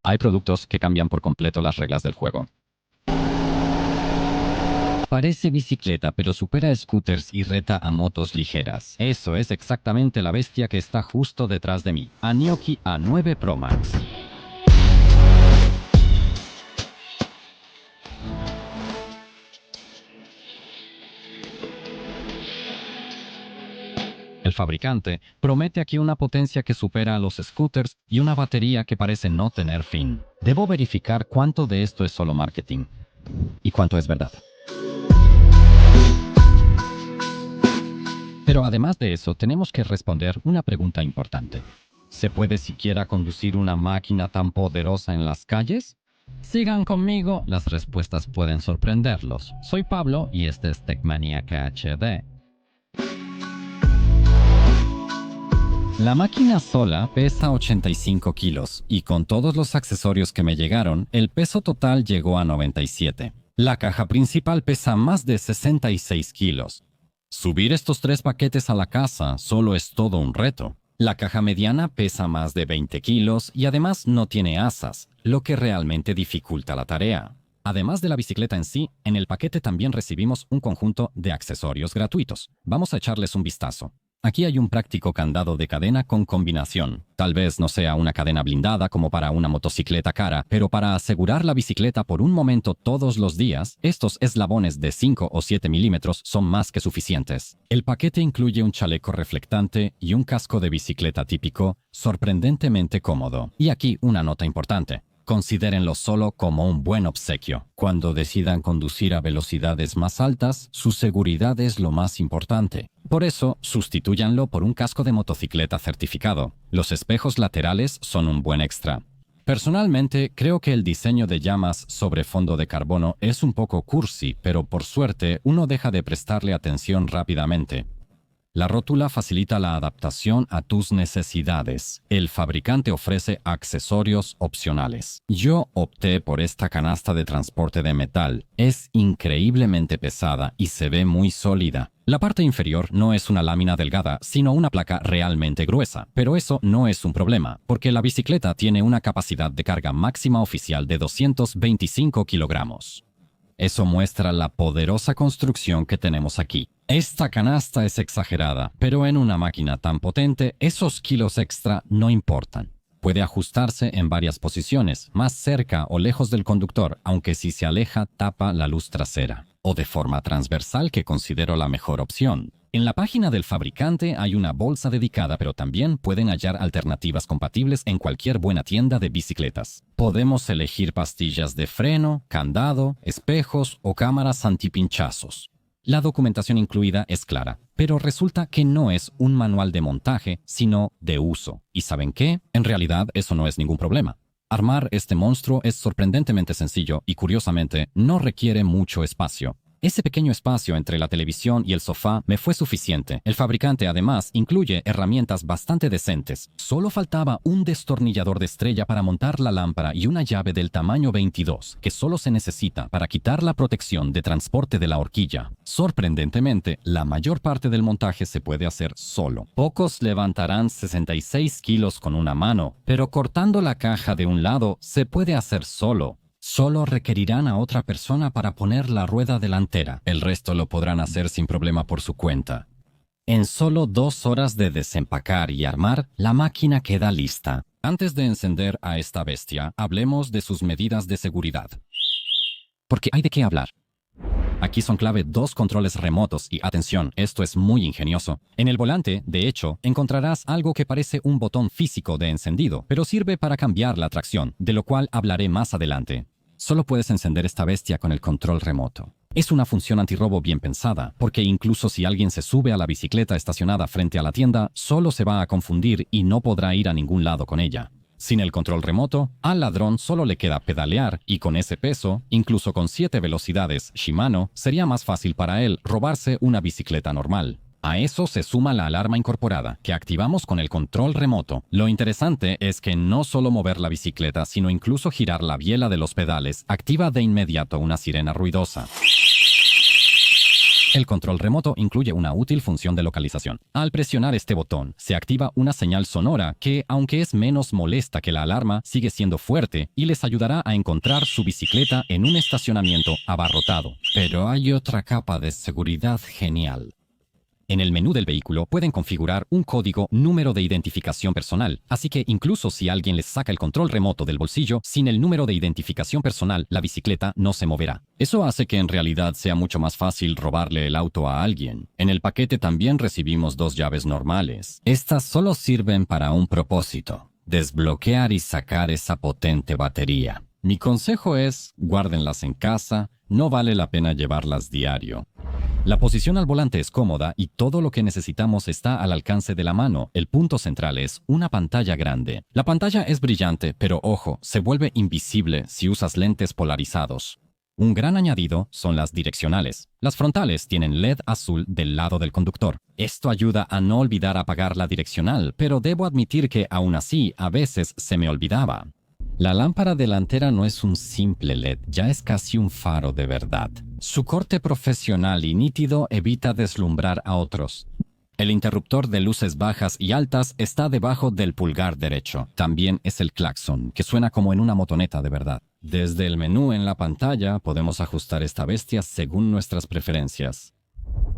Hay productos que cambian por completo las reglas del juego. Parece bicicleta, pero supera scooters y reta a motos ligeras. Eso es exactamente la bestia que está justo detrás de mí. Anioki A9 Pro Max. El fabricante promete aquí una potencia que supera a los scooters y una batería que parece no tener fin. Debo verificar cuánto de esto es solo marketing y cuánto es verdad. Pero además de eso, tenemos que responder una pregunta importante. ¿Se puede siquiera conducir una máquina tan poderosa en las calles? Sigan conmigo, las respuestas pueden sorprenderlos. Soy Pablo y este es Tecmaniac HD. La máquina sola pesa 85 kilos y con todos los accesorios que me llegaron, el peso total llegó a 97. La caja principal pesa más de 66 kilos. Subir estos 3 paquetes a la casa solo es todo un reto. La caja mediana pesa más de 20 kilos y además no tiene asas, lo que realmente dificulta la tarea. Además de la bicicleta en sí, en el paquete también recibimos un conjunto de accesorios gratuitos. Vamos a echarles un vistazo. Aquí hay un práctico candado de cadena con combinación. Tal vez no sea una cadena blindada como para una motocicleta cara, pero para asegurar la bicicleta por un momento todos los días, estos eslabones de 5 o 7 milímetros son más que suficientes. El paquete incluye un chaleco reflectante y un casco de bicicleta típico, sorprendentemente cómodo. Y aquí una nota importante. Considérenlo solo como un buen obsequio. Cuando decidan conducir a velocidades más altas, su seguridad es lo más importante. Por eso, sustitúyanlo por un casco de motocicleta certificado. Los espejos laterales son un buen extra. Personalmente, creo que el diseño de llamas sobre fondo de carbono es un poco cursi, pero por suerte uno deja de prestarle atención rápidamente. La rótula facilita la adaptación a tus necesidades. El fabricante ofrece accesorios opcionales. Yo opté por esta canasta de transporte de metal. Es increíblemente pesada y se ve muy sólida. La parte inferior no es una lámina delgada, sino una placa realmente gruesa. Pero eso no es un problema, porque la bicicleta tiene una capacidad de carga máxima oficial de 225 kilogramos. Eso muestra la poderosa construcción que tenemos aquí. Esta canasta es exagerada, pero en una máquina tan potente, esos kilos extra no importan. Puede ajustarse en varias posiciones, más cerca o lejos del conductor, aunque si se aleja tapa la luz trasera, o de forma transversal, que considero la mejor opción. En la página del fabricante hay una bolsa dedicada, pero también pueden hallar alternativas compatibles en cualquier buena tienda de bicicletas. Podemos elegir pastillas de freno, candado, espejos o cámaras antipinchazos. La documentación incluida es clara, pero resulta que no es un manual de montaje, sino de uso. ¿Y saben qué? En realidad eso no es ningún problema. Armar este monstruo es sorprendentemente sencillo y, curiosamente, no requiere mucho espacio. Ese pequeño espacio entre la televisión y el sofá me fue suficiente. El fabricante además incluye herramientas bastante decentes. Solo faltaba un destornillador de estrella para montar la lámpara y una llave del tamaño 22, que solo se necesita para quitar la protección de transporte de la horquilla. Sorprendentemente, la mayor parte del montaje se puede hacer solo. Pocos levantarán 66 kilos con una mano, pero cortando la caja de un lado se puede hacer solo. Solo requerirán a otra persona para poner la rueda delantera. El resto lo podrán hacer sin problema por su cuenta. En solo 2 horas de desempacar y armar, la máquina queda lista. Antes de encender a esta bestia, hablemos de sus medidas de seguridad. Porque hay de qué hablar. Aquí son clave 2 controles remotos y atención, esto es muy ingenioso. En el volante, de hecho, encontrarás algo que parece un botón físico de encendido, pero sirve para cambiar la tracción, de lo cual hablaré más adelante. Solo puedes encender esta bestia con el control remoto. Es una función antirrobo bien pensada, porque incluso si alguien se sube a la bicicleta estacionada frente a la tienda, solo se va a confundir y no podrá ir a ningún lado con ella. Sin el control remoto, al ladrón solo le queda pedalear y con ese peso, incluso con 7 velocidades Shimano, sería más fácil para él robarse una bicicleta normal. A eso se suma la alarma incorporada, que activamos con el control remoto. Lo interesante es que no solo mover la bicicleta, sino incluso girar la biela de los pedales, activa de inmediato una sirena ruidosa. El control remoto incluye una útil función de localización. Al presionar este botón, se activa una señal sonora que, aunque es menos molesta que la alarma, sigue siendo fuerte y les ayudará a encontrar su bicicleta en un estacionamiento abarrotado. Pero hay otra capa de seguridad genial. En el menú del vehículo pueden configurar un código número de identificación personal, así que incluso si alguien les saca el control remoto del bolsillo, sin el número de identificación personal, la bicicleta no se moverá. Eso hace que en realidad sea mucho más fácil robarle el auto a alguien. En el paquete también recibimos 2 llaves normales. Estas solo sirven para un propósito: desbloquear y sacar esa potente batería. Mi consejo es, guárdenlas en casa, no vale la pena llevarlas diario. La posición al volante es cómoda y todo lo que necesitamos está al alcance de la mano. El punto central es una pantalla grande. La pantalla es brillante, pero ojo, se vuelve invisible si usas lentes polarizados. Un gran añadido son las direccionales. Las frontales tienen LED azul del lado del conductor. Esto ayuda a no olvidar apagar la direccional, pero debo admitir que aún así a veces se me olvidaba. La lámpara delantera no es un simple LED, ya es casi un faro de verdad. Su corte profesional y nítido evita deslumbrar a otros. El interruptor de luces bajas y altas está debajo del pulgar derecho. También es el claxon, que suena como en una motoneta de verdad. Desde el menú en la pantalla podemos ajustar esta bestia según nuestras preferencias.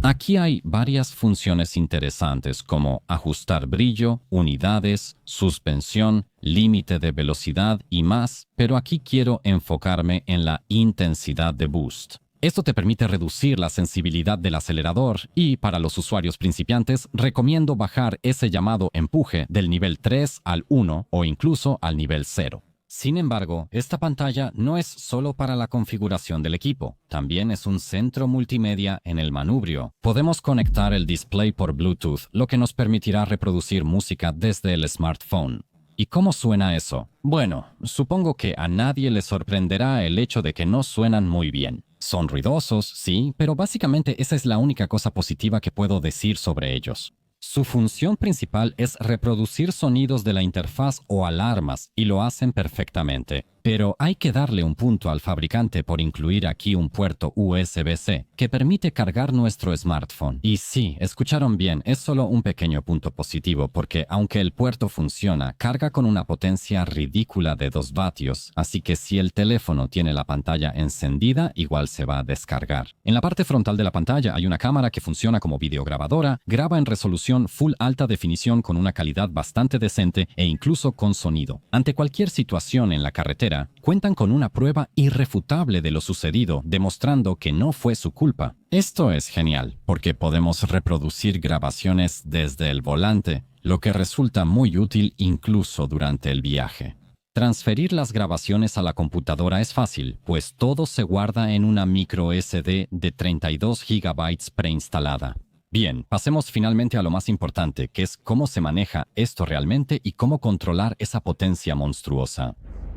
Aquí hay varias funciones interesantes como ajustar brillo, unidades, suspensión, límite de velocidad y más, pero aquí quiero enfocarme en la intensidad de boost. Esto te permite reducir la sensibilidad del acelerador y, para los usuarios principiantes, recomiendo bajar ese llamado empuje del nivel 3 al 1 o incluso al nivel 0. Sin embargo, esta pantalla no es solo para la configuración del equipo, también es un centro multimedia en el manubrio. Podemos conectar el display por Bluetooth, lo que nos permitirá reproducir música desde el smartphone. ¿Y cómo suena eso? Bueno, supongo que a nadie le sorprenderá el hecho de que no suenan muy bien. Son ruidosos, sí, pero básicamente esa es la única cosa positiva que puedo decir sobre ellos. Su función principal es reproducir sonidos de la interfaz o alarmas, y lo hacen perfectamente. Pero hay que darle un punto al fabricante por incluir aquí un puerto USB-C que permite cargar nuestro smartphone. Y sí, escucharon bien, es solo un pequeño punto positivo porque aunque el puerto funciona, carga con una potencia ridícula de 2 vatios, así que si el teléfono tiene la pantalla encendida, igual se va a descargar. En la parte frontal de la pantalla hay una cámara que funciona como videograbadora, graba en resolución full alta definición con una calidad bastante decente e incluso con sonido. Ante cualquier situación en la carretera, cuentan con una prueba irrefutable de lo sucedido, demostrando que no fue su culpa. Esto es genial, porque podemos reproducir grabaciones desde el volante, lo que resulta muy útil incluso durante el viaje. Transferir las grabaciones a la computadora es fácil, pues todo se guarda en una micro SD de 32 GB preinstalada. Bien, pasemos finalmente a lo más importante, que es cómo se maneja esto realmente y cómo controlar esa potencia monstruosa.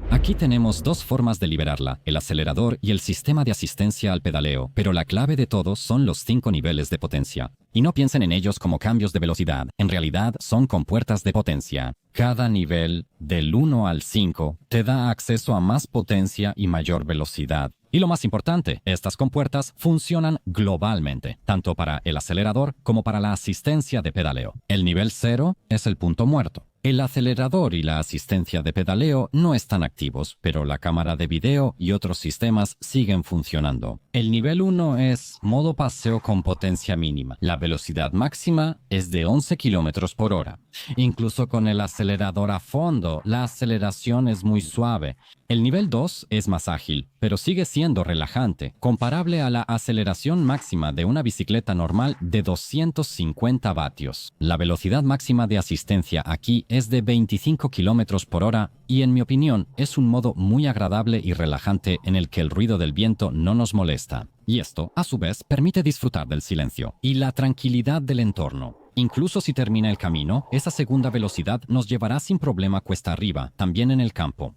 Aquí tenemos 2 formas de liberarla, el acelerador y el sistema de asistencia al pedaleo, pero la clave de todo son los 5 niveles de potencia. Y no piensen en ellos como cambios de velocidad, en realidad son compuertas de potencia. Cada nivel, del 1 al 5, te da acceso a más potencia y mayor velocidad. Y lo más importante, estas compuertas funcionan globalmente, tanto para el acelerador como para la asistencia de pedaleo. El nivel 0 es el punto muerto. El acelerador y la asistencia de pedaleo no están activos, pero la cámara de video y otros sistemas siguen funcionando. El nivel 1 es modo paseo con potencia mínima. La velocidad máxima es de 11 km por hora. Incluso con el acelerador a fondo, la aceleración es muy suave. El nivel 2 es más ágil, pero sigue siendo relajante, comparable a la aceleración máxima de una bicicleta normal de 250 vatios. La velocidad máxima de asistencia aquí es de 25 km por hora y, en mi opinión, es un modo muy agradable y relajante en el que el ruido del viento no nos molesta. Y esto, a su vez, permite disfrutar del silencio y la tranquilidad del entorno. Incluso si termina el camino, esa segunda velocidad nos llevará sin problema cuesta arriba, también en el campo.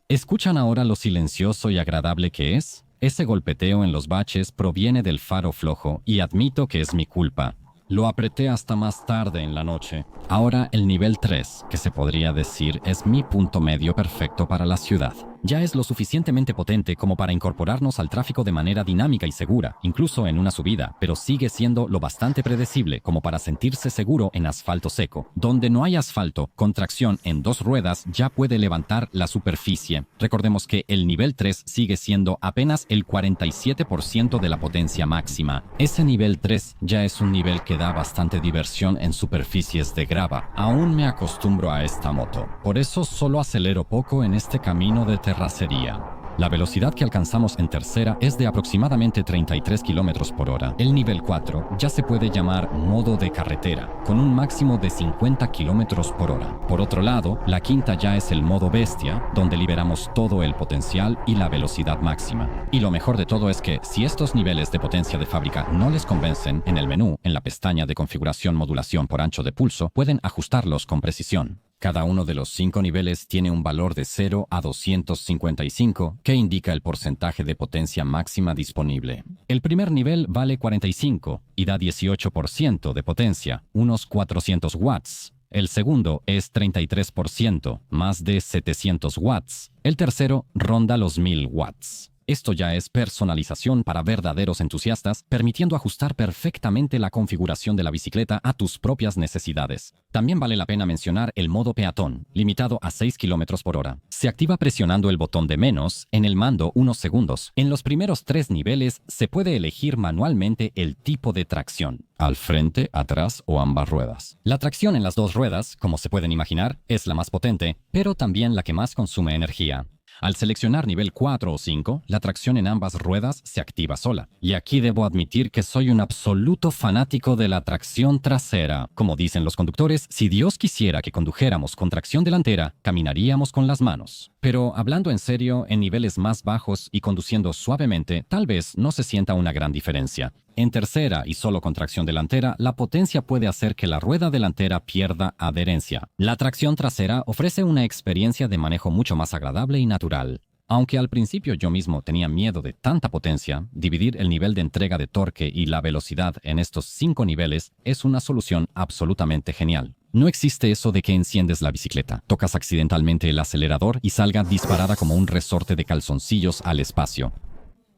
¿Escuchan ahora lo silencioso y agradable que es? Ese golpeteo en los baches proviene del faro flojo y admito que es mi culpa. Lo apreté hasta más tarde en la noche. Ahora el nivel 3, que se podría decir es mi punto medio perfecto para la ciudad. Ya es lo suficientemente potente como para incorporarnos al tráfico de manera dinámica y segura, incluso en una subida, pero sigue siendo lo bastante predecible como para sentirse seguro en asfalto seco. Donde no hay asfalto, con tracción en dos ruedas ya puede levantar la superficie. Recordemos que el nivel 3 sigue siendo apenas el 47% de la potencia máxima. Ese nivel 3 ya es un nivel que da bastante diversión en superficies de grava. Aún me acostumbro a esta moto, por eso solo acelero poco en este camino de terracería. La velocidad que alcanzamos en tercera es de aproximadamente 33 km por hora. El nivel 4 ya se puede llamar modo de carretera, con un máximo de 50 km por hora. Por otro lado, la quinta ya es el modo bestia, donde liberamos todo el potencial y la velocidad máxima. Y lo mejor de todo es que, si estos niveles de potencia de fábrica no les convencen, en el menú, en la pestaña de configuración modulación por ancho de pulso, pueden ajustarlos con precisión. Cada uno de los 5 niveles tiene un valor de 0 a 255, que indica el porcentaje de potencia máxima disponible. El primer nivel vale 45 y da 18% de potencia, unos 400 watts. El segundo es 33%, más de 700 watts. El tercero ronda los 1000 watts. Esto ya es personalización para verdaderos entusiastas, permitiendo ajustar perfectamente la configuración de la bicicleta a tus propias necesidades. También vale la pena mencionar el modo peatón, limitado a 6 km por hora. Se activa presionando el botón de menos en el mando unos segundos. En los primeros 3 niveles se puede elegir manualmente el tipo de tracción: al frente, atrás o ambas ruedas. La tracción en las dos ruedas, como se pueden imaginar, es la más potente, pero también la que más consume energía. Al seleccionar nivel 4 o 5, la tracción en ambas ruedas se activa sola. Y aquí debo admitir que soy un absoluto fanático de la tracción trasera. Como dicen los conductores, si Dios quisiera que condujéramos con tracción delantera, caminaríamos con las manos. Pero hablando en serio, en niveles más bajos y conduciendo suavemente, tal vez no se sienta una gran diferencia. En tercera y solo con tracción delantera, la potencia puede hacer que la rueda delantera pierda adherencia. La tracción trasera ofrece una experiencia de manejo mucho más agradable y natural. Aunque al principio yo mismo tenía miedo de tanta potencia, dividir el nivel de entrega de torque y la velocidad en estos 5 niveles es una solución absolutamente genial. No existe eso de que enciendes la bicicleta, tocas accidentalmente el acelerador y salga disparada como un resorte de calzoncillos al espacio.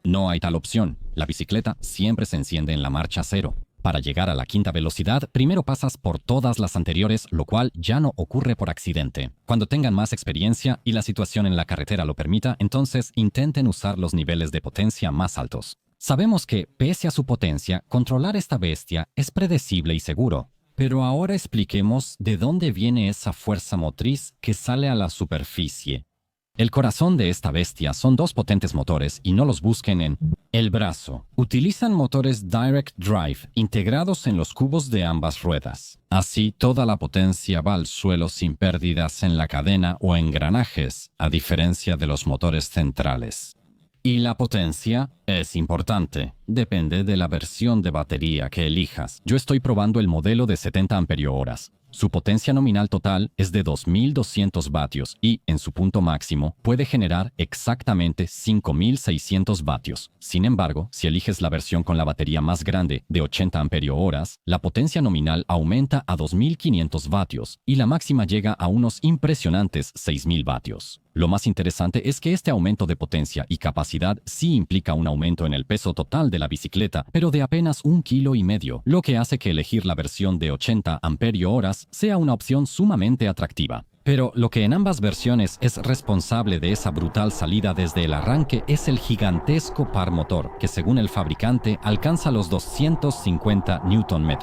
No hay tal opción. La bicicleta siempre se enciende en la marcha cero. Para llegar a la quinta velocidad, primero pasas por todas las anteriores, lo cual ya no ocurre por accidente. Cuando tengan más experiencia y la situación en la carretera lo permita, entonces intenten usar los niveles de potencia más altos. Sabemos que, pese a su potencia, controlar esta bestia es predecible y seguro. Pero ahora expliquemos de dónde viene esa fuerza motriz que sale a la superficie. El corazón de esta bestia son 2 potentes motores y no los busquen en el brazo. Utilizan motores Direct Drive integrados en los cubos de ambas ruedas. Así, toda la potencia va al suelo sin pérdidas en la cadena o engranajes, a diferencia de los motores centrales. Y la potencia es importante. Depende de la versión de batería que elijas. Yo estoy probando el modelo de 70 amperios. Su potencia nominal total es de 2200 vatios y, en su punto máximo, puede generar exactamente 5600 vatios. Sin embargo, si eliges la versión con la batería más grande, de 80 amperios, la potencia nominal aumenta a 2500 vatios y la máxima llega a unos impresionantes 6000 vatios. Lo más interesante es que este aumento de potencia y capacidad sí implica un aumento en el peso total de la bicicleta, pero de apenas 1,5 kg, lo que hace que elegir la versión de 80 amperios sea una opción sumamente atractiva. Pero lo que en ambas versiones es responsable de esa brutal salida desde el arranque es el gigantesco par motor, que según el fabricante alcanza los 250 Nm.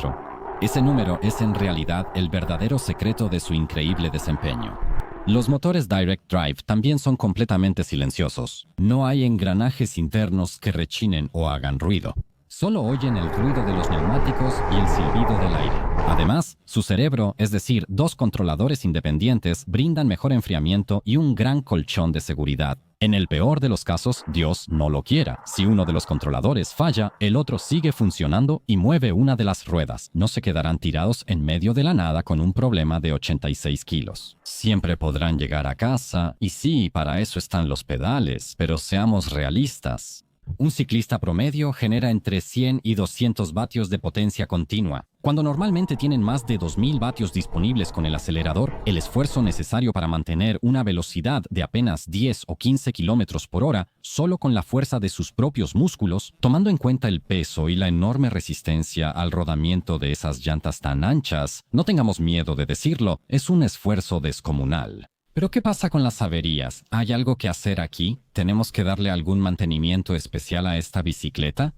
Ese número es en realidad el verdadero secreto de su increíble desempeño. Los motores Direct Drive también son completamente silenciosos. No hay engranajes internos que rechinen o hagan ruido. Solo oyen el ruido de los neumáticos y el silbido del aire. Además, su cerebro, es decir, 2 controladores independientes, brindan mejor enfriamiento y un gran colchón de seguridad. En el peor de los casos, Dios no lo quiera. Si uno de los controladores falla, el otro sigue funcionando y mueve una de las ruedas. No se quedarán tirados en medio de la nada con un problema de 86 kilos. Siempre podrán llegar a casa, y sí, para eso están los pedales, pero seamos realistas. Un ciclista promedio genera entre 100 y 200 vatios de potencia continua. Cuando normalmente tienen más de 2000 vatios disponibles con el acelerador, el esfuerzo necesario para mantener una velocidad de apenas 10 o 15 kilómetros por hora solo con la fuerza de sus propios músculos, tomando en cuenta el peso y la enorme resistencia al rodamiento de esas llantas tan anchas, no tengamos miedo de decirlo, es un esfuerzo descomunal. ¿Pero qué pasa con las averías? ¿Hay algo que hacer aquí? ¿Tenemos que darle algún mantenimiento especial a esta bicicleta?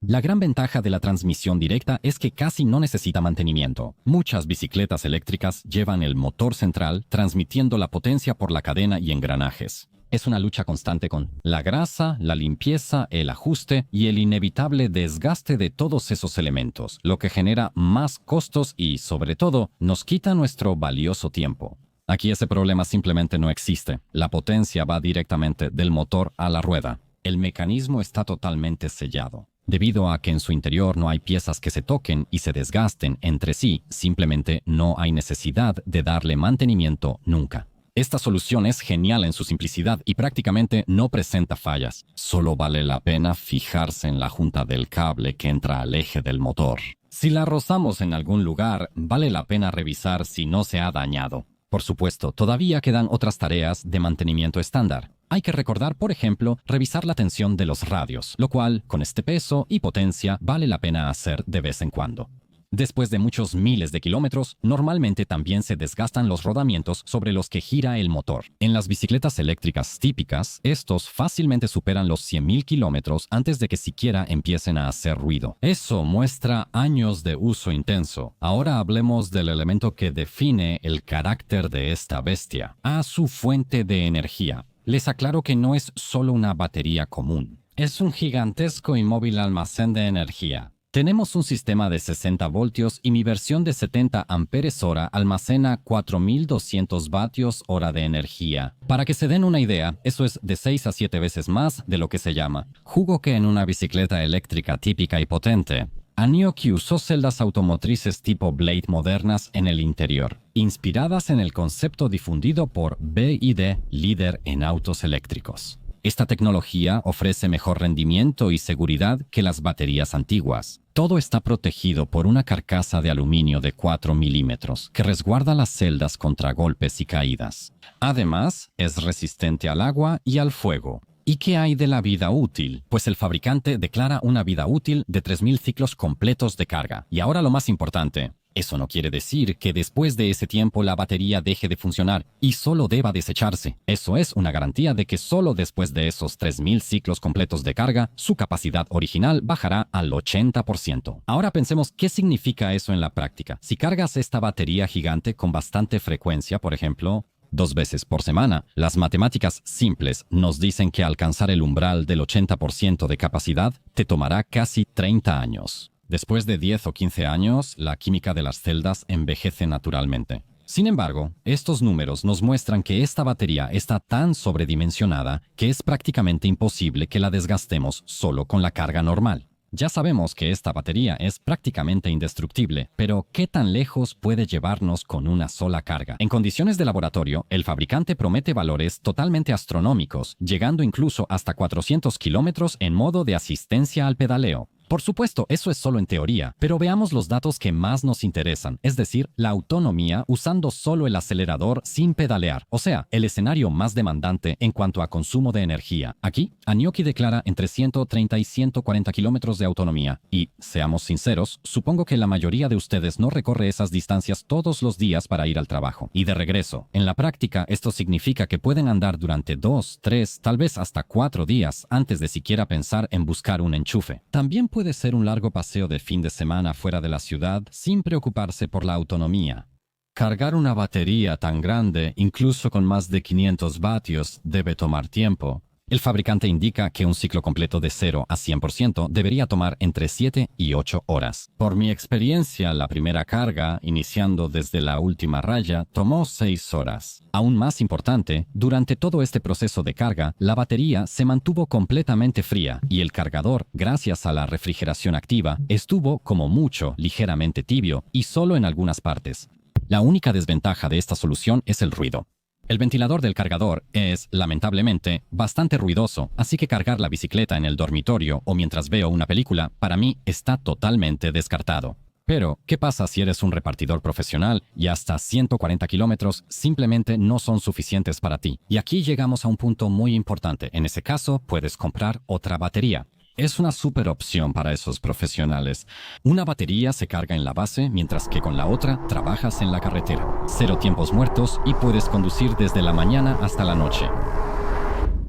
La gran ventaja de la transmisión directa es que casi no necesita mantenimiento. Muchas bicicletas eléctricas llevan el motor central transmitiendo la potencia por la cadena y engranajes. Es una lucha constante con la grasa, la limpieza, el ajuste y el inevitable desgaste de todos esos elementos, lo que genera más costos y, sobre todo, nos quita nuestro valioso tiempo. Aquí ese problema simplemente no existe. La potencia va directamente del motor a la rueda. El mecanismo está totalmente sellado. Debido a que en su interior no hay piezas que se toquen y se desgasten entre sí, simplemente no hay necesidad de darle mantenimiento nunca. Esta solución es genial en su simplicidad y prácticamente no presenta fallas. Solo vale la pena fijarse en la junta del cable que entra al eje del motor. Si la rozamos en algún lugar, vale la pena revisar si no se ha dañado. Por supuesto, todavía quedan otras tareas de mantenimiento estándar. Hay que recordar, por ejemplo, revisar la tensión de los radios, lo cual, con este peso y potencia, vale la pena hacer de vez en cuando. Después de muchos miles de kilómetros, normalmente también se desgastan los rodamientos sobre los que gira el motor. En las bicicletas eléctricas típicas, estos fácilmente superan los 100.000 kilómetros antes de que siquiera empiecen a hacer ruido. Eso muestra años de uso intenso. Ahora hablemos del elemento que define el carácter de esta bestia, a su fuente de energía. Les aclaro que no es solo una batería común. Es un gigantesco y móvil almacén de energía. Tenemos un sistema de 60 voltios y mi versión de 70 amperes hora almacena 4200 vatios hora de energía. Para que se den una idea, eso es de 6 a 7 veces más de lo que se llama jugo que en una bicicleta eléctrica típica y potente. Anioki usó celdas automotrices tipo Blade modernas en el interior, inspiradas en el concepto difundido por BYD, líder en autos eléctricos. Esta tecnología ofrece mejor rendimiento y seguridad que las baterías antiguas. Todo está protegido por una carcasa de aluminio de 4 milímetros que resguarda las celdas contra golpes y caídas. Además, es resistente al agua y al fuego. ¿Y qué hay de la vida útil? Pues el fabricante declara una vida útil de 3000 ciclos completos de carga. Y ahora lo más importante. Eso no quiere decir que después de ese tiempo la batería deje de funcionar y solo deba desecharse. Eso es una garantía de que solo después de esos 3000 ciclos completos de carga, su capacidad original bajará al 80%. Ahora pensemos qué significa eso en la práctica. Si cargas esta batería gigante con bastante frecuencia, por ejemplo, 2 veces por semana, las matemáticas simples nos dicen que alcanzar el umbral del 80% de capacidad te tomará casi 30 años. Después de 10 o 15 años, la química de las celdas envejece naturalmente. Sin embargo, estos números nos muestran que esta batería está tan sobredimensionada que es prácticamente imposible que la desgastemos solo con la carga normal. Ya sabemos que esta batería es prácticamente indestructible, pero ¿qué tan lejos puede llevarnos con una sola carga? En condiciones de laboratorio, el fabricante promete valores totalmente astronómicos, llegando incluso hasta 400 kilómetros en modo de asistencia al pedaleo. Por supuesto, eso es solo en teoría, pero veamos los datos que más nos interesan, es decir, la autonomía usando solo el acelerador sin pedalear, o sea, el escenario más demandante en cuanto a consumo de energía. Aquí, Anioki declara entre 130 y 140 kilómetros de autonomía, y, seamos sinceros, supongo que la mayoría de ustedes no recorre esas distancias todos los días para ir al trabajo. Y de regreso, en la práctica, esto significa que pueden andar durante 2, 3, tal vez hasta 4 días antes de siquiera pensar en buscar un enchufe. También puede ser un largo paseo de fin de semana fuera de la ciudad sin preocuparse por la autonomía. Cargar una batería tan grande, incluso con más de 500 vatios, debe tomar tiempo. El fabricante indica que un ciclo completo de 0 a 100% debería tomar entre 7 y 8 horas. Por mi experiencia, la primera carga, iniciando desde la última raya, tomó 6 horas. Aún más importante, durante todo este proceso de carga, la batería se mantuvo completamente fría y el cargador, gracias a la refrigeración activa, estuvo como mucho ligeramente tibio y solo en algunas partes. La única desventaja de esta solución es el ruido. El ventilador del cargador es, lamentablemente, bastante ruidoso, así que cargar la bicicleta en el dormitorio o mientras veo una película, para mí está totalmente descartado. Pero, ¿qué pasa si eres un repartidor profesional y hasta 140 kilómetros simplemente no son suficientes para ti? Y aquí llegamos a un punto muy importante. En ese caso, puedes comprar otra batería. Es una súper opción para esos profesionales. Una batería se carga en la base, mientras que con la otra trabajas en la carretera. 0 tiempos muertos y puedes conducir desde la mañana hasta la noche.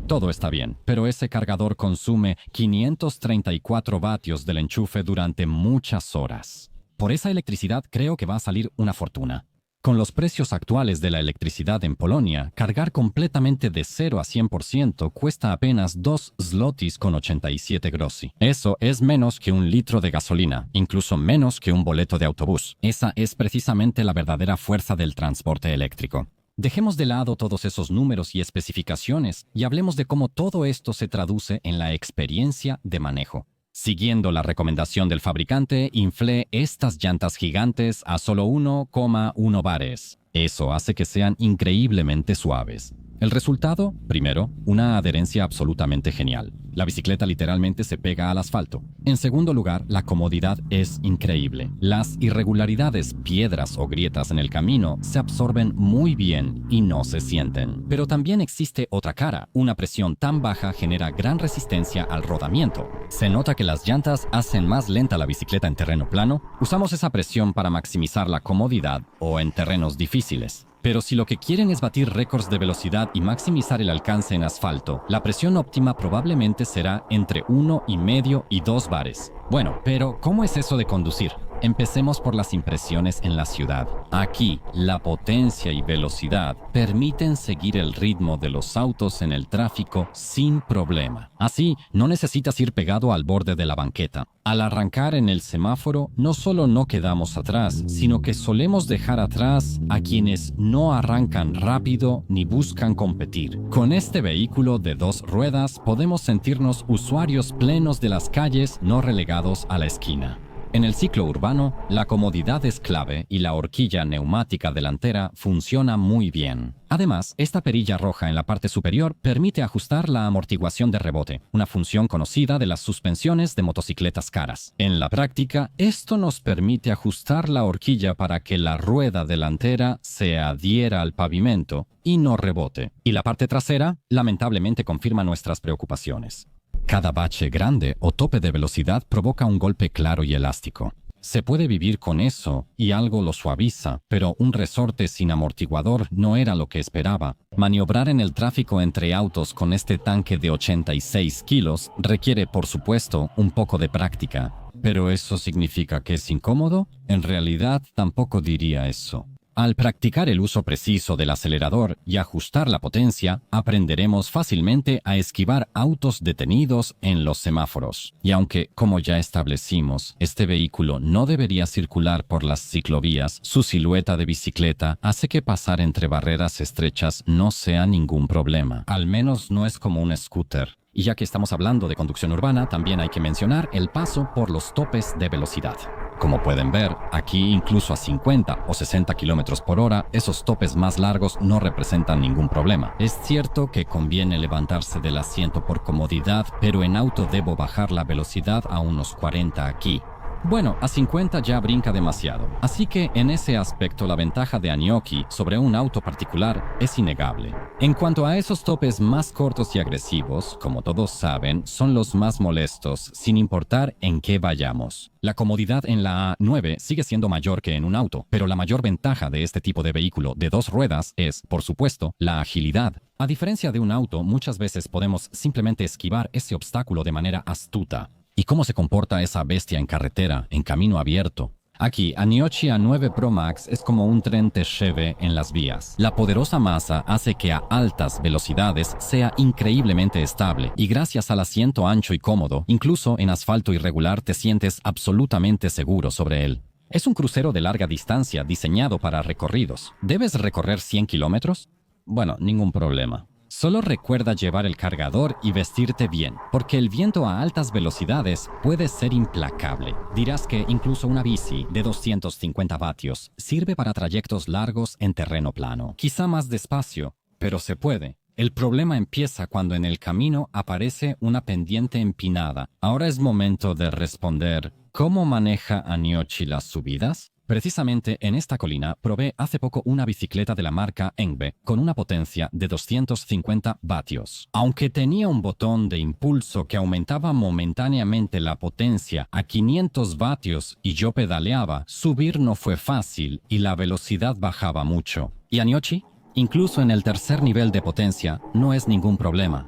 Todo está bien, pero ese cargador consume 534 vatios del enchufe durante muchas horas. Por esa electricidad creo que va a salir una fortuna. Con los precios actuales de la electricidad en Polonia, cargar completamente de 0 a 100% cuesta apenas 2 zlotys con 87 groszy. Eso es menos que un litro de gasolina, incluso menos que un boleto de autobús. Esa es precisamente la verdadera fuerza del transporte eléctrico. Dejemos de lado todos esos números y especificaciones y hablemos de cómo todo esto se traduce en la experiencia de manejo. Siguiendo la recomendación del fabricante, inflé estas llantas gigantes a solo 1,1 bares. Eso hace que sean increíblemente suaves. El resultado, primero, una adherencia absolutamente genial. La bicicleta literalmente se pega al asfalto. En segundo lugar, la comodidad es increíble. Las irregularidades, piedras o grietas en el camino se absorben muy bien y no se sienten. Pero también existe otra cara. Una presión tan baja genera gran resistencia al rodamiento. Se nota que las llantas hacen más lenta la bicicleta en terreno plano. Usamos esa presión para maximizar la comodidad o en terrenos difíciles. Pero si lo que quieren es batir récords de velocidad y maximizar el alcance en asfalto, la presión óptima probablemente será entre 1,5 y 2 bares. Bueno, pero ¿cómo es eso de conducir? Empecemos por las impresiones en la ciudad. Aquí, la potencia y velocidad permiten seguir el ritmo de los autos en el tráfico sin problema. Así, no necesitas ir pegado al borde de la banqueta. Al arrancar en el semáforo, no solo no quedamos atrás, sino que solemos dejar atrás a quienes no arrancan rápido ni buscan competir. Con este vehículo de 2 ruedas, podemos sentirnos usuarios plenos de las calles, no relegados a la esquina. En el ciclo urbano, la comodidad es clave y la horquilla neumática delantera funciona muy bien. Además, esta perilla roja en la parte superior permite ajustar la amortiguación de rebote, una función conocida de las suspensiones de motocicletas caras. En la práctica, esto nos permite ajustar la horquilla para que la rueda delantera se adhiera al pavimento y no rebote. Y la parte trasera, lamentablemente, confirma nuestras preocupaciones. Cada bache grande o tope de velocidad provoca un golpe claro y elástico. Se puede vivir con eso y algo lo suaviza, pero un resorte sin amortiguador no era lo que esperaba. Maniobrar en el tráfico entre autos con este tanque de 86 kilos requiere, por supuesto, un poco de práctica. ¿Pero eso significa que es incómodo? En realidad, tampoco diría eso. Al practicar el uso preciso del acelerador y ajustar la potencia, aprenderemos fácilmente a esquivar autos detenidos en los semáforos. Y aunque, como ya establecimos, este vehículo no debería circular por las ciclovías, su silueta de bicicleta hace que pasar entre barreras estrechas no sea ningún problema. Al menos no es como un scooter. Y ya que estamos hablando de conducción urbana, también hay que mencionar el paso por los topes de velocidad. Como pueden ver, aquí incluso a 50 o 60 km por hora, esos topes más largos no representan ningún problema. Es cierto que conviene levantarse del asiento por comodidad, pero en auto debo bajar la velocidad a unos 40 aquí. Bueno, a 50 ya brinca demasiado, así que en ese aspecto la ventaja de Anioki sobre un auto particular es innegable. En cuanto a esos topes más cortos y agresivos, como todos saben, son los más molestos, sin importar en qué vayamos. La comodidad en la A9 sigue siendo mayor que en un auto, pero la mayor ventaja de este tipo de vehículo de 2 ruedas es, por supuesto, la agilidad. A diferencia de un auto, muchas veces podemos simplemente esquivar ese obstáculo de manera astuta. ¿Y cómo se comporta esa bestia en carretera, en camino abierto? Aquí, Aniochi A9 Pro Max es como un tren Chevy en las vías. La poderosa masa hace que a altas velocidades sea increíblemente estable y gracias al asiento ancho y cómodo, incluso en asfalto irregular te sientes absolutamente seguro sobre él. Es un crucero de larga distancia diseñado para recorridos. ¿Debes recorrer 100 kilómetros? Bueno, ningún problema. Solo recuerda llevar el cargador y vestirte bien, porque el viento a altas velocidades puede ser implacable. Dirás que incluso una bici de 250 vatios sirve para trayectos largos en terreno plano, quizá más despacio, pero se puede. El problema empieza cuando en el camino aparece una pendiente empinada. Ahora es momento de responder, ¿cómo maneja Aniochi las subidas? Precisamente en esta colina probé hace poco una bicicleta de la marca Engbe con una potencia de 250 vatios. Aunque tenía un botón de impulso que aumentaba momentáneamente la potencia a 500 vatios y yo pedaleaba, subir no fue fácil y la velocidad bajaba mucho. ¿Y Aniochi? Incluso en el tercer nivel de potencia no es ningún problema.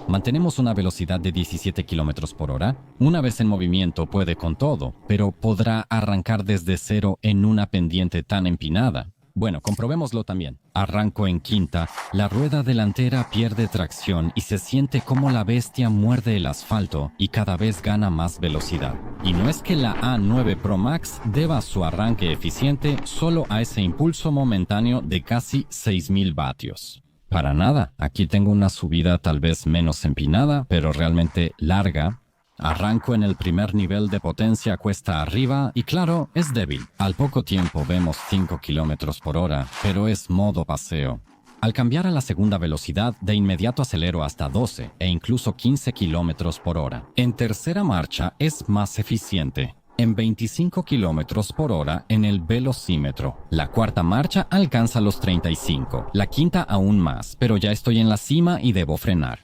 Mantenemos una velocidad de 17 km por hora. Una vez en movimiento puede con todo, pero ¿podrá arrancar desde cero en una pendiente tan empinada? Bueno, comprobémoslo también. Arranco en quinta, la rueda delantera pierde tracción y se siente como la bestia muerde el asfalto y cada vez gana más velocidad. Y no es que la A9 Pro Max deba su arranque eficiente solo a ese impulso momentáneo de casi 6.000 vatios. Para nada, aquí tengo una subida tal vez menos empinada, pero realmente larga. Arranco en el primer nivel de potencia cuesta arriba y claro, es débil. Al poco tiempo vemos 5 km por hora, pero es modo paseo. Al cambiar a la segunda velocidad, de inmediato acelero hasta 12 e incluso 15 km por hora. En tercera marcha es más eficiente. En 25 km por hora en el velocímetro. La cuarta marcha alcanza los 35, la quinta aún más, pero ya estoy en la cima y debo frenar.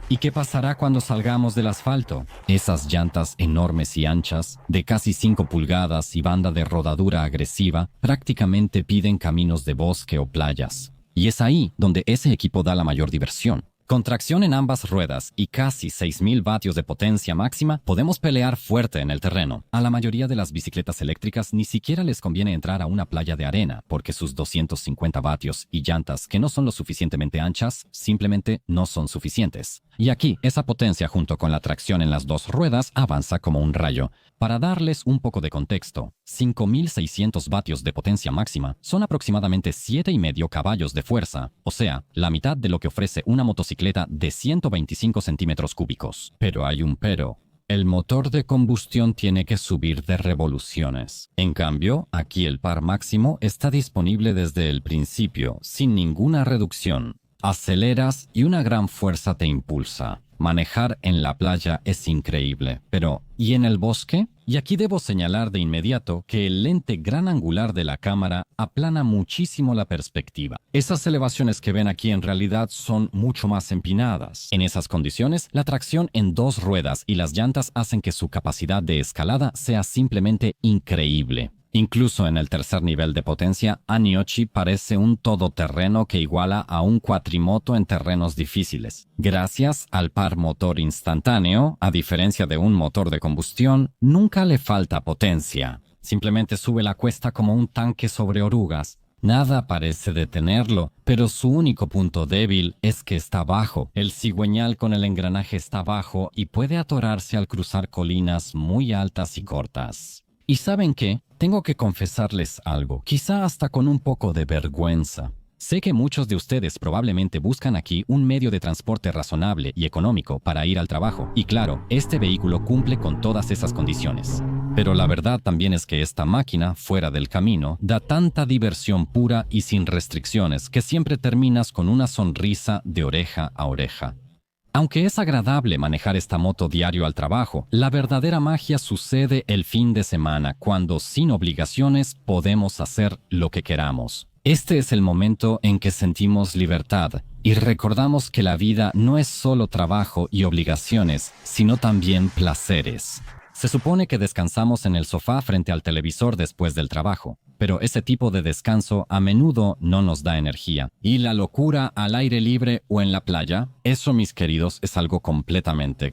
¿Y qué pasará cuando salgamos del asfalto? Esas llantas enormes y anchas, de casi 5 pulgadas y banda de rodadura agresiva, prácticamente piden caminos de bosque o playas. Y es ahí donde ese equipo da la mayor diversión. Con tracción en ambas ruedas y casi 6.000 vatios de potencia máxima, podemos pelear fuerte en el terreno. A la mayoría de las bicicletas eléctricas ni siquiera les conviene entrar a una playa de arena, porque sus 250 vatios y llantas que no son lo suficientemente anchas, simplemente no son suficientes. Y aquí, esa potencia junto con la tracción en las dos ruedas avanza como un rayo. Para darles un poco de contexto, 5.600 vatios de potencia máxima son aproximadamente 7,5 caballos de fuerza, o sea, la mitad de lo que ofrece una motocicleta de 125 centímetros cúbicos. Pero hay un pero. El motor de combustión tiene que subir de revoluciones. En cambio, aquí el par máximo está disponible desde el principio, sin ninguna reducción. Aceleras y una gran fuerza te impulsa. Manejar en la playa es increíble, pero ¿y en el bosque? Y aquí debo señalar de inmediato que el lente gran angular de la cámara aplana muchísimo la perspectiva. Esas elevaciones que ven aquí en realidad son mucho más empinadas. En esas condiciones, la tracción en dos ruedas y las llantas hacen que su capacidad de escalada sea simplemente increíble. Incluso en el tercer nivel de potencia, Aniochi parece un todoterreno que iguala a un cuatrimoto en terrenos difíciles. Gracias al par motor instantáneo, a diferencia de un motor de combustión, nunca le falta potencia. Simplemente sube la cuesta como un tanque sobre orugas. Nada parece detenerlo, pero su único punto débil es que está bajo. El cigüeñal con el engranaje está bajo y puede atorarse al cruzar colinas muy altas y cortas. ¿Y saben qué? Tengo que confesarles algo, quizá hasta con un poco de vergüenza. Sé que muchos de ustedes probablemente buscan aquí un medio de transporte razonable y económico para ir al trabajo. Y claro, este vehículo cumple con todas esas condiciones. Pero la verdad también es que esta máquina, fuera del camino, da tanta diversión pura y sin restricciones que siempre terminas con una sonrisa de oreja a oreja. Aunque es agradable manejar esta moto diario al trabajo, la verdadera magia sucede el fin de semana, cuando sin obligaciones podemos hacer lo que queramos. Este es el momento en que sentimos libertad y recordamos que la vida no es solo trabajo y obligaciones, sino también placeres. Se supone que descansamos en el sofá frente al televisor después del trabajo, pero ese tipo de descanso a menudo no nos da energía. Y la locura al aire libre o en la playa, eso, mis queridos, es algo completamente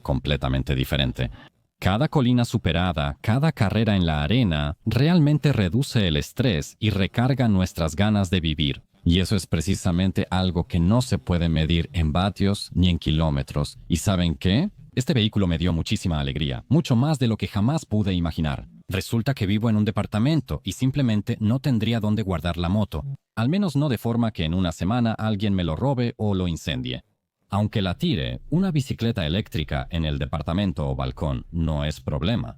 diferente. Cada colina superada, cada carrera en la arena, realmente reduce el estrés y recarga nuestras ganas de vivir. Y eso es precisamente algo que no se puede medir en vatios ni en kilómetros. ¿Y saben qué? Este vehículo me dio muchísima alegría, mucho más de lo que jamás pude imaginar. Resulta que vivo en un departamento y simplemente no tendría dónde guardar la moto. Al menos no de forma que en una semana alguien me lo robe o lo incendie. Aunque la tire, una bicicleta eléctrica en el departamento o balcón no es problema.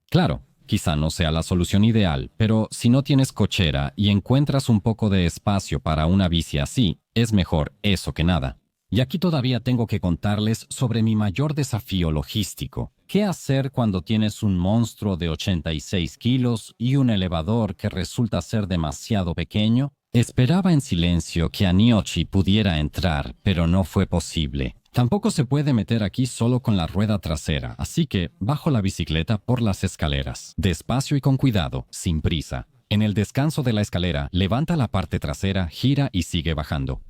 Claro, quizá no sea la solución ideal, pero si no tienes cochera y encuentras un poco de espacio para una bici así, Es mejor eso que nada. Y aquí todavía tengo que contarles sobre mi mayor desafío logístico. ¿Qué hacer cuando tienes un monstruo de 86 kilos y un elevador que resulta ser demasiado pequeño? Esperaba en silencio que Aniochi pudiera entrar, pero no fue posible. Tampoco se puede meter aquí solo con la rueda trasera, así que bajo la bicicleta por las escaleras. Despacio y con cuidado, sin prisa. En el descanso de la escalera, levanta la parte trasera, gira y sigue bajando.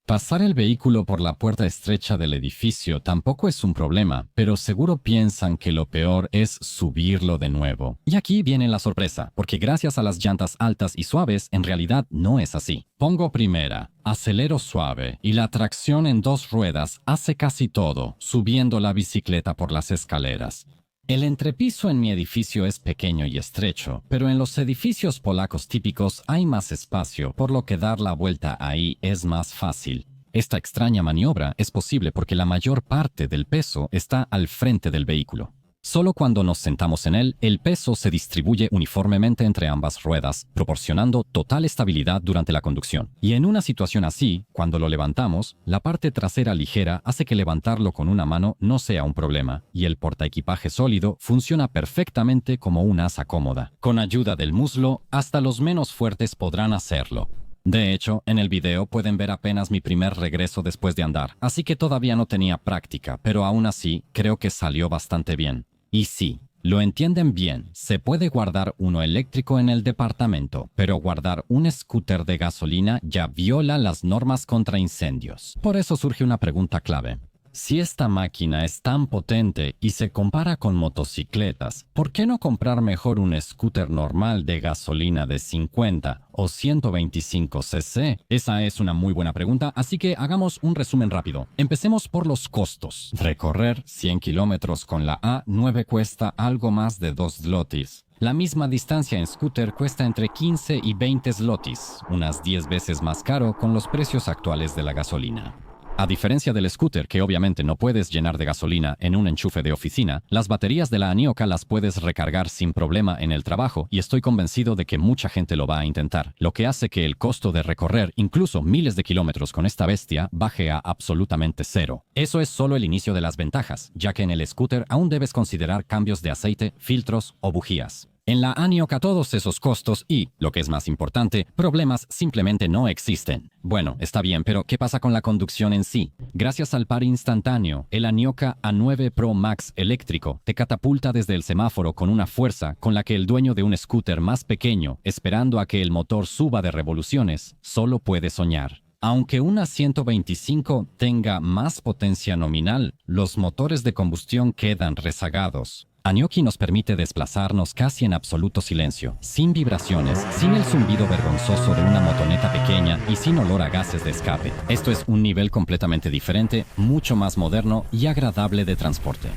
Pasar el vehículo por la puerta estrecha del edificio tampoco es un problema, pero seguro piensan que lo peor es subirlo de nuevo. Y aquí viene la sorpresa, porque gracias a las llantas altas y suaves, en realidad no es así. Pongo primera, acelero suave, y la tracción en 2 ruedas hace casi todo, subiendo la bicicleta por las escaleras. El entrepiso en mi edificio es pequeño y estrecho, pero en los edificios polacos típicos hay más espacio, por lo que dar la vuelta ahí es más fácil. Esta extraña maniobra es posible porque la mayor parte del peso está al frente del vehículo. Solo cuando nos sentamos en él, el peso se distribuye uniformemente entre ambas ruedas, proporcionando total estabilidad durante la conducción. Y en una situación así, cuando lo levantamos, la parte trasera ligera hace que levantarlo con una mano no sea un problema, y el portaequipaje sólido funciona perfectamente como un asa cómoda. Con ayuda del muslo, hasta los menos fuertes podrán hacerlo. De hecho, en el video pueden ver apenas mi primer regreso después de andar, así que todavía no tenía práctica, pero aún así creo que salió bastante bien. Y sí, lo entienden bien, se puede guardar uno eléctrico en el departamento, pero guardar un scooter de gasolina ya viola las normas contra incendios. Por eso surge una pregunta clave. Si esta máquina es tan potente y se compara con motocicletas, ¿por qué no comprar mejor un scooter normal de gasolina de 50 o 125 cc? Esa es una muy buena pregunta, así que hagamos un resumen rápido. Empecemos por los costos. Recorrer 100 kilómetros con la A9 cuesta algo más de 2 zlotys. La misma distancia en scooter cuesta entre 15 y 20 zlotys, unas 10 veces más caro con los precios actuales de la gasolina. A diferencia del scooter, que obviamente no puedes llenar de gasolina en un enchufe de oficina, las baterías de la Anioka las puedes recargar sin problema en el trabajo y estoy convencido de que mucha gente lo va a intentar, lo que hace que el costo de recorrer incluso miles de kilómetros con esta bestia baje a absolutamente cero. Eso es solo el inicio de las ventajas, ya que en el scooter aún debes considerar cambios de aceite, filtros o bujías. En la Anioka todos esos costos y, lo que es más importante, problemas simplemente no existen. Bueno, está bien, pero ¿qué pasa con la conducción en sí? Gracias al par instantáneo, el Anioka A9 Pro Max eléctrico te catapulta desde el semáforo con una fuerza con la que el dueño de un scooter más pequeño, esperando a que el motor suba de revoluciones, solo puede soñar. Aunque una 125 tenga más potencia nominal, los motores de combustión quedan rezagados. Anioki nos permite desplazarnos casi en absoluto silencio, sin vibraciones, sin el zumbido vergonzoso de una motoneta pequeña y sin olor a gases de escape. Esto es un nivel completamente diferente, mucho más moderno y agradable de transporte.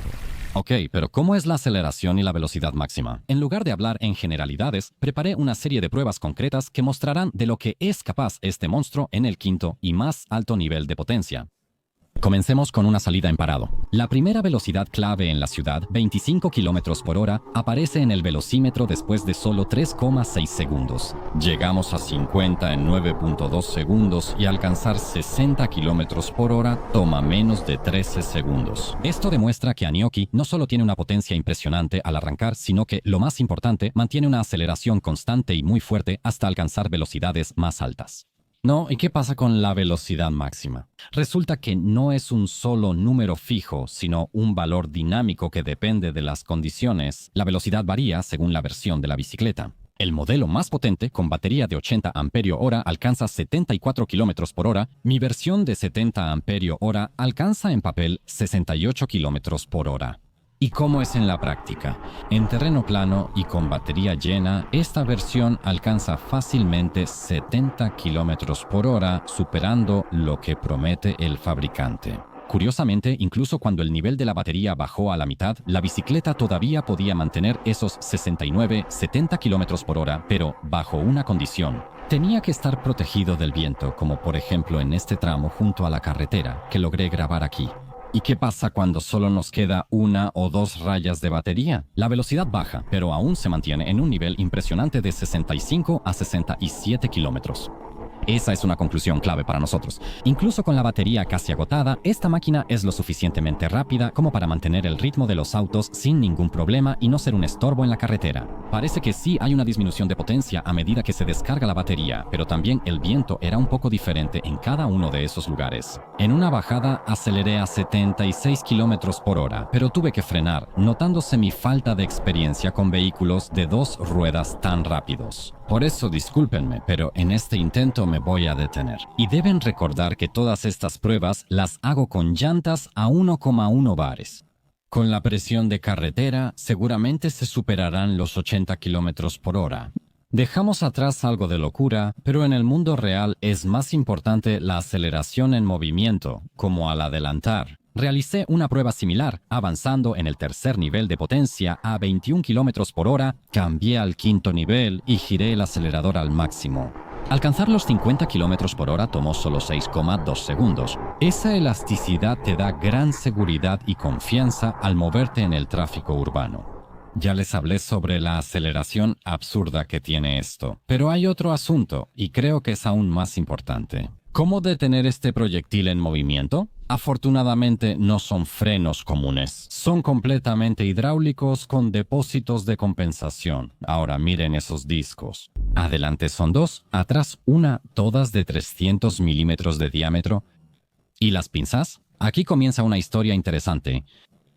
Ok, pero ¿cómo es la aceleración y la velocidad máxima? En lugar de hablar en generalidades, preparé una serie de pruebas concretas que mostrarán de lo que es capaz este monstruo en el quinto y más alto nivel de potencia. Comencemos con una salida en parado. La primera velocidad clave en la ciudad, 25 km por hora, aparece en el velocímetro después de solo 3,6 segundos. Llegamos a 50 en 9,2 segundos y alcanzar 60 km por hora toma menos de 13 segundos. Esto demuestra que Anioki no solo tiene una potencia impresionante al arrancar, sino que, lo más importante, mantiene una aceleración constante y muy fuerte hasta alcanzar velocidades más altas. No, ¿y qué pasa con la velocidad máxima? Resulta que no es un solo número fijo, sino un valor dinámico que depende de las condiciones. La velocidad varía según la versión de la bicicleta. El modelo más potente, con batería de 80 Ah, alcanza 74 km por hora. Mi versión de 70 Ah alcanza en papel 68 km por hora. ¿Y cómo es en la práctica? En terreno plano y con batería llena, esta versión alcanza fácilmente 70 km por hora, superando lo que promete el fabricante. Curiosamente, incluso cuando el nivel de la batería bajó a la mitad, la bicicleta todavía podía mantener esos 69-70 km por hora, pero bajo una condición. Tenía que estar protegido del viento, como por ejemplo en este tramo junto a la carretera, que logré grabar aquí. ¿Y qué pasa cuando solo nos queda 1 o 2 rayas de batería? La velocidad baja, pero aún se mantiene en un nivel impresionante de 65 a 67 kilómetros. Esa es una conclusión clave para nosotros. Incluso con la batería casi agotada, esta máquina es lo suficientemente rápida como para mantener el ritmo de los autos sin ningún problema y no ser un estorbo en la carretera. Parece que sí hay una disminución de potencia a medida que se descarga la batería, pero también el viento era un poco diferente en cada uno de esos lugares. En una bajada aceleré a 76 km por hora, pero tuve que frenar, notándose mi falta de experiencia con vehículos de dos ruedas tan rápidos. Por eso discúlpenme, pero en este intento me voy a detener. Y deben recordar que todas estas pruebas las hago con llantas a 1,1 bares. Con la presión de carretera, seguramente se superarán los 80 km por hora. Dejamos atrás algo de locura, pero en el mundo real es más importante la aceleración en movimiento, como al adelantar. Realicé una prueba similar, avanzando en el tercer nivel de potencia a 21 km por hora, cambié al quinto nivel y giré el acelerador al máximo. Alcanzar los 50 km por hora tomó solo 6,2 segundos. Esa elasticidad te da gran seguridad y confianza al moverte en el tráfico urbano. Ya les hablé sobre la aceleración absurda que tiene esto, pero hay otro asunto, y creo que es aún más importante. ¿Cómo detener este proyectil en movimiento? Afortunadamente no son frenos comunes, son completamente hidráulicos con depósitos de compensación. Ahora miren esos discos. Adelante son dos, atrás una, todas de 300 milímetros de diámetro. ¿Y las pinzas? Aquí comienza una historia interesante.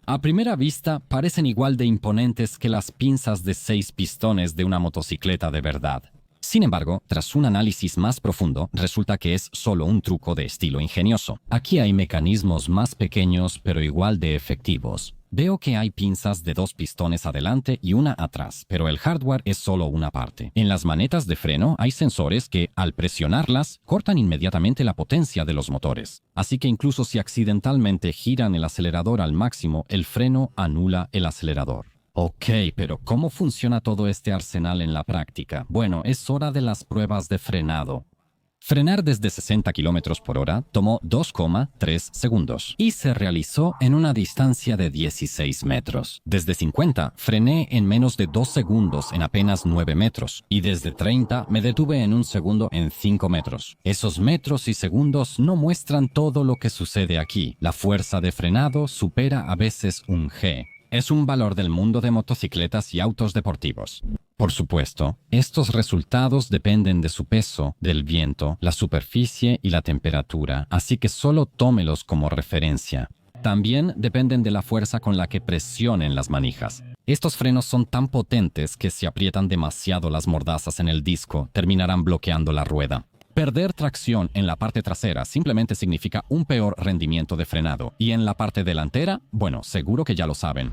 A primera vista parecen igual de imponentes que las pinzas de 6 pistones de una motocicleta de verdad. Sin embargo, tras un análisis más profundo, resulta que es solo un truco de estilo ingenioso. Aquí hay mecanismos más pequeños pero igual de efectivos. Veo que hay pinzas de 2 pistones adelante y una atrás, pero el hardware es solo una parte. En las manetas de freno hay sensores que, al presionarlas, cortan inmediatamente la potencia de los motores. Así que incluso si accidentalmente giran el acelerador al máximo, el freno anula el acelerador. Ok, pero ¿cómo funciona todo este arsenal en la práctica? Bueno, es hora de las pruebas de frenado. Frenar desde 60 km por hora tomó 2,3 segundos y se realizó en una distancia de 16 metros. Desde 50 frené en menos de 2 segundos en apenas 9 metros y desde 30 me detuve en un segundo en 5 metros. Esos metros y segundos no muestran todo lo que sucede aquí. La fuerza de frenado supera a veces un G. Es un valor del mundo de motocicletas y autos deportivos. Por supuesto, estos resultados dependen de su peso, del viento, la superficie y la temperatura, así que solo tómelos como referencia. También dependen de la fuerza con la que presionen las manijas. Estos frenos son tan potentes que si aprietan demasiado las mordazas en el disco, terminarán bloqueando la rueda. Perder tracción en la parte trasera simplemente significa un peor rendimiento de frenado. Y en la parte delantera, bueno, seguro que ya lo saben.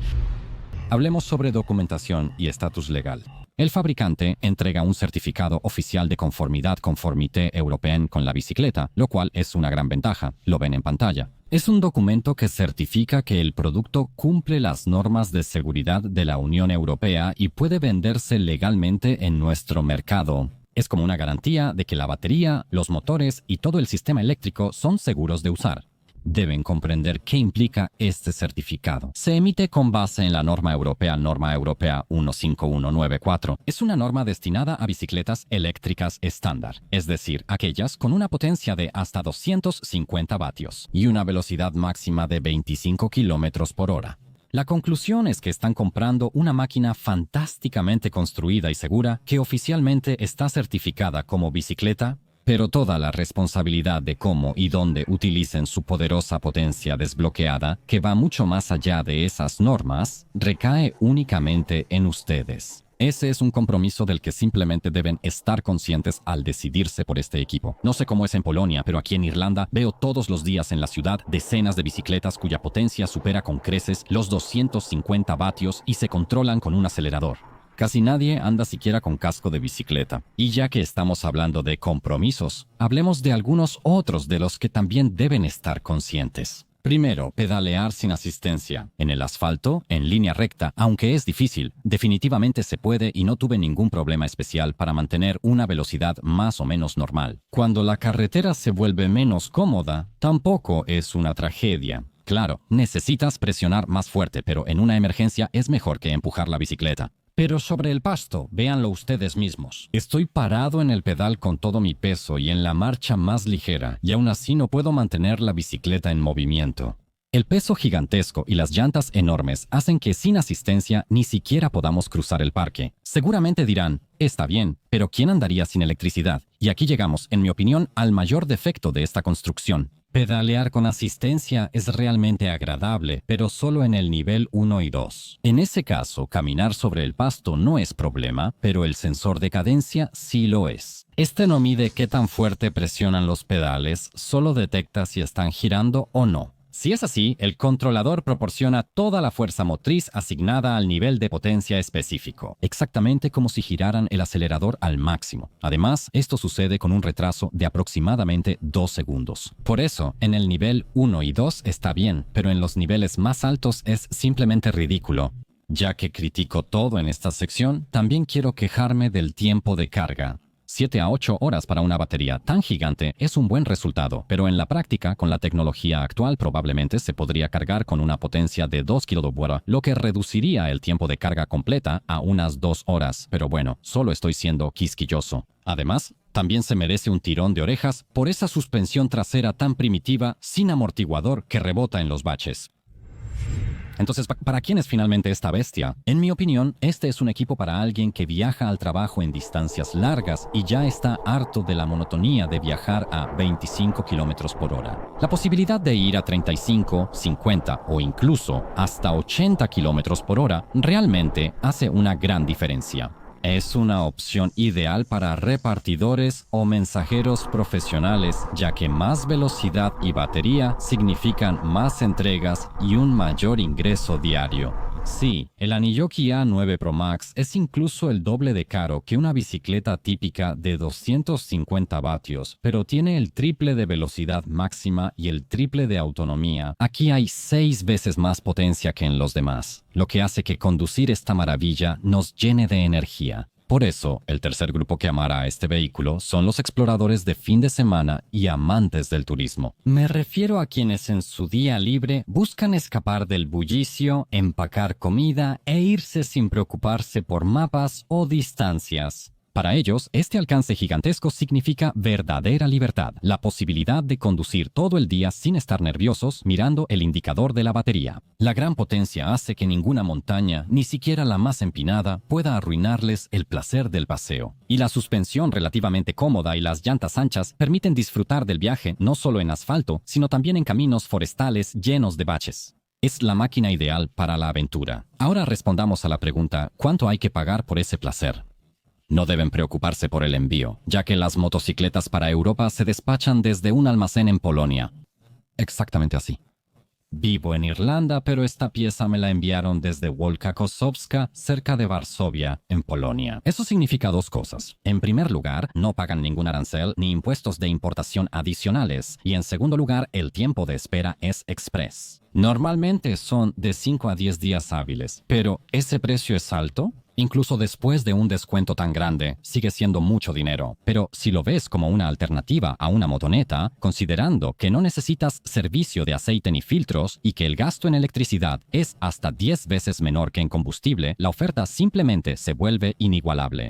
Hablemos sobre documentación y estatus legal. El fabricante entrega un certificado oficial de conformidad Conformité Européenne con la bicicleta, lo cual es una gran ventaja. Lo ven en pantalla. Es un documento que certifica que el producto cumple las normas de seguridad de la Unión Europea y puede venderse legalmente en nuestro mercado. Es como una garantía de que la batería, los motores y todo el sistema eléctrico son seguros de usar. Deben comprender qué implica este certificado. Se emite con base en la Norma Europea 15194. Es una norma destinada a bicicletas eléctricas estándar, es decir, aquellas con una potencia de hasta 250 vatios y una velocidad máxima de 25 km por hora. La conclusión es que están comprando una máquina fantásticamente construida y segura que oficialmente está certificada como bicicleta, pero toda la responsabilidad de cómo y dónde utilicen su poderosa potencia desbloqueada, que va mucho más allá de esas normas, recae únicamente en ustedes. Ese es un compromiso del que simplemente deben estar conscientes al decidirse por este equipo. No sé cómo es en Polonia, pero aquí en Irlanda veo todos los días en la ciudad decenas de bicicletas cuya potencia supera con creces los 250 vatios y se controlan con un acelerador. Casi nadie anda siquiera con casco de bicicleta. Y ya que estamos hablando de compromisos, hablemos de algunos otros de los que también deben estar conscientes. Primero, pedalear sin asistencia. En el asfalto, en línea recta, aunque es difícil, definitivamente se puede y no tuve ningún problema especial para mantener una velocidad más o menos normal. Cuando la carretera se vuelve menos cómoda, tampoco es una tragedia. Claro, necesitas presionar más fuerte, pero en una emergencia es mejor que empujar la bicicleta. Pero sobre el pasto, véanlo ustedes mismos. Estoy parado en el pedal con todo mi peso y en la marcha más ligera, y aún así no puedo mantener la bicicleta en movimiento. El peso gigantesco y las llantas enormes hacen que sin asistencia ni siquiera podamos cruzar el parque. Seguramente dirán, está bien, pero ¿quién andaría sin electricidad? Y aquí llegamos, en mi opinión, al mayor defecto de esta construcción. Pedalear con asistencia es realmente agradable, pero solo en el nivel 1 y 2. En ese caso, caminar sobre el pasto no es problema, pero el sensor de cadencia sí lo es. Este no mide qué tan fuerte presionan los pedales, solo detecta si están girando o no. Si es así, el controlador proporciona toda la fuerza motriz asignada al nivel de potencia específico, exactamente como si giraran el acelerador al máximo. Además, esto sucede con un retraso de aproximadamente 2 segundos. Por eso, en el nivel 1 y 2 está bien, pero en los niveles más altos es simplemente ridículo. Ya que critico todo en esta sección, también quiero quejarme del tiempo de carga. 7 a 8 horas para una batería tan gigante es un buen resultado, pero en la práctica, con la tecnología actual, probablemente se podría cargar con una potencia de 2 kW, lo que reduciría el tiempo de carga completa a unas 2 horas. Pero bueno, solo estoy siendo quisquilloso. Además, también se merece un tirón de orejas por esa suspensión trasera tan primitiva, sin amortiguador, que rebota en los baches. Entonces, ¿para quién es finalmente esta bestia? En mi opinión, este es un equipo para alguien que viaja al trabajo en distancias largas y ya está harto de la monotonía de viajar a 25 km por hora. La posibilidad de ir a 35, 50 o incluso hasta 80 km por hora realmente hace una gran diferencia. Es una opción ideal para repartidores o mensajeros profesionales, ya que más velocidad y batería significan más entregas y un mayor ingreso diario. Sí, el Anilloki A9 Pro Max es incluso el doble de caro que una bicicleta típica de 250 vatios, pero tiene el triple de velocidad máxima y el triple de autonomía. Aquí hay 6 veces más potencia que en los demás, lo que hace que conducir esta maravilla nos llene de energía. Por eso, el tercer grupo que amará a este vehículo son los exploradores de fin de semana y amantes del turismo. Me refiero a quienes en su día libre buscan escapar del bullicio, empacar comida e irse sin preocuparse por mapas o distancias. Para ellos, este alcance gigantesco significa verdadera libertad, la posibilidad de conducir todo el día sin estar nerviosos mirando el indicador de la batería. La gran potencia hace que ninguna montaña, ni siquiera la más empinada, pueda arruinarles el placer del paseo. Y la suspensión relativamente cómoda y las llantas anchas permiten disfrutar del viaje no solo en asfalto, sino también en caminos forestales llenos de baches. Es la máquina ideal para la aventura. Ahora respondamos a la pregunta, ¿cuánto hay que pagar por ese placer? No deben preocuparse por el envío, ya que las motocicletas para Europa se despachan desde un almacén en Polonia. Exactamente así. Vivo en Irlanda, pero esta pieza me la enviaron desde Wielka Kosowska, cerca de Varsovia, en Polonia. Eso significa 2 cosas. En primer lugar, no pagan ningún arancel ni impuestos de importación adicionales. Y en segundo lugar, el tiempo de espera es express. Normalmente son de 5 a 10 días hábiles, pero ¿ese precio es alto? Incluso después de un descuento tan grande, sigue siendo mucho dinero. Pero si lo ves como una alternativa a una motoneta, considerando que no necesitas servicio de aceite ni filtros y que el gasto en electricidad es hasta 10 veces menor que en combustible, la oferta simplemente se vuelve inigualable.